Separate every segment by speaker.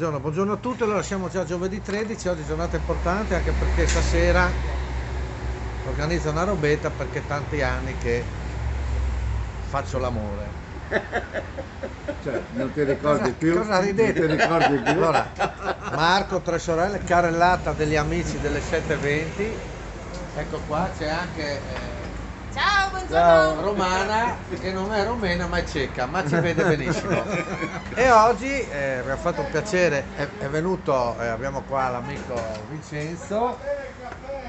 Speaker 1: buongiorno a tutti. Allora siamo già giovedì 13, oggi è giornata importante anche perché stasera organizzo una robetta perché è tanti anni che faccio l'amore.
Speaker 2: Cioè, non ti ricordi più?
Speaker 1: Cosa ridete?
Speaker 2: Non ti ricordi più?
Speaker 1: Allora, Marco, tre sorelle, carrellata degli amici delle 7:20. Ecco qua c'è anche
Speaker 3: Ciao, buongiorno.
Speaker 1: Romana, che non è romena ma è ceca, ma ci vede benissimo. E oggi mi ha fatto un piacere, è venuto, abbiamo qua l'amico Vincenzo,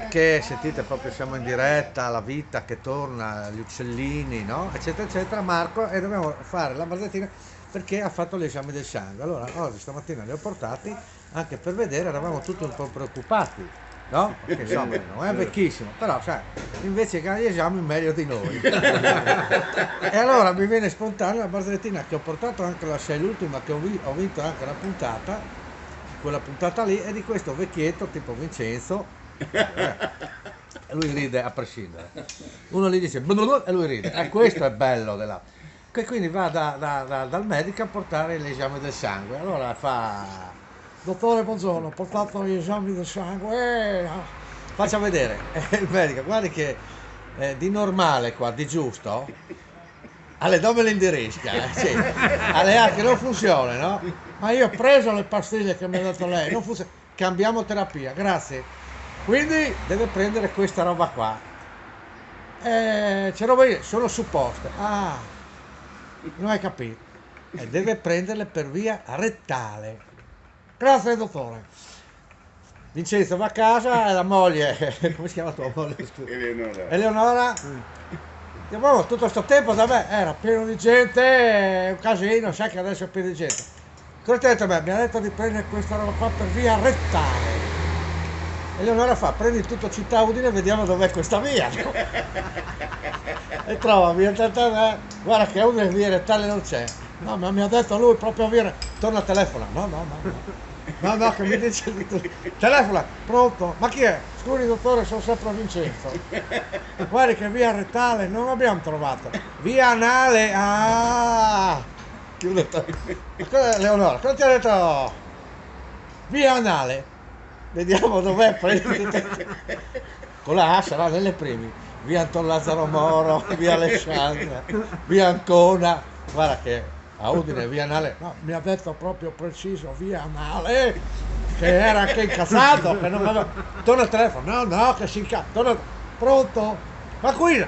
Speaker 1: che sentite proprio siamo in diretta, la vita che torna, gli uccellini, no? Eccetera, eccetera. Marco, e dobbiamo fare la barzettina perché ha fatto gli esami del sangue. Allora, oggi stamattina li ho portati anche per vedere, eravamo tutti un po' preoccupati, no? Perché insomma non è vecchissimo, però sai, invece che agli esami meglio di noi. E allora mi viene spontanea la barzettina che ho portato anche la 6, l'ultima che ho vinto anche la puntata, quella puntata lì, è di questo vecchietto tipo Vincenzo. E lui ride a prescindere. Uno gli dice e lui ride. E questo è bello della. Che quindi va dal medico a portare l'esame del sangue. Allora fa: dottore, buongiorno, ho portato gli esami del sangue. Faccia vedere. E il medico, guardi che di normale qua, di giusto, alle dove l'indirisca, sì. Alle A che non funziona, no? Ma io ho preso le pastiglie che mi ha dato lei, non funziona. Cambiamo terapia, grazie. Quindi deve prendere questa roba qua. C'è roba io, sono supposte. Ah, non hai capito. E deve prenderle per via rettale. Grazie dottore. Vincenzo va a casa e la moglie, come si chiama tua moglie?
Speaker 2: Eleonora.
Speaker 1: Eleonora. Diciamo, tutto sto tempo da me era pieno di gente, un casino, sai che adesso è pieno di gente. Cosa ti ha detto a me? Mi ha detto di prendere questa roba qua per via rettale. E allora fa, prendi tutto Città Udine e vediamo dov'è questa via. E trova via Rettale, guarda che una via Rettale non c'è. No, ma mi ha detto lui proprio via. Torna a telefono. No, che mi dice telefona, pronto? Ma chi è? Scusi dottore, sono sempre Vincenzo. Guardi che via Rettale non abbiamo trovato. Via Anale, chiude. Ma cosa, Leonora, cosa ti ha detto? Via Anale. Vediamo dov'è, prendi con la A sarà nelle primi, via Anton Lazzaro Moro, via Alessandra, via Ancona, guarda che a Udine via Anale, no, mi ha detto proprio preciso via Anale, che era anche incazzato, che non aveva. Torna al telefono, no, che si incazza, torna, pronto? Ma qui,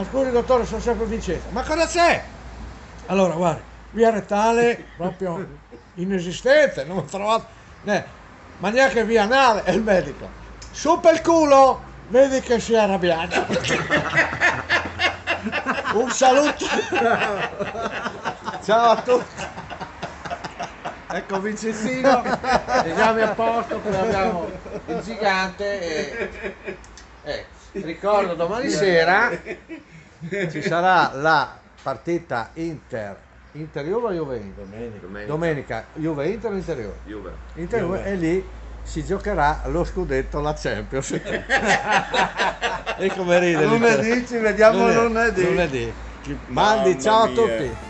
Speaker 1: scusi dottore, sono sempre Vincenzo, ma cosa c'è? Allora guarda, via Rettale proprio inesistente, non ho trovato, ma neanche via Anale. E il medico, su per il culo, vedi che si è arrabbiato. Un saluto, ciao a tutti. Ecco Vincenzino, esami a posto, poi abbiamo il gigante e ricordo domani sera ci sarà la partita Inter Juve o Juventus? Domenica. Juve Inter o Inter Juve? Inter Juve, e lì si giocherà lo scudetto, la Champions. E come ride
Speaker 2: Lunedì ci vediamo lunedì.
Speaker 1: Mandi, ciao a
Speaker 2: Mamma
Speaker 1: tutti.
Speaker 2: mia.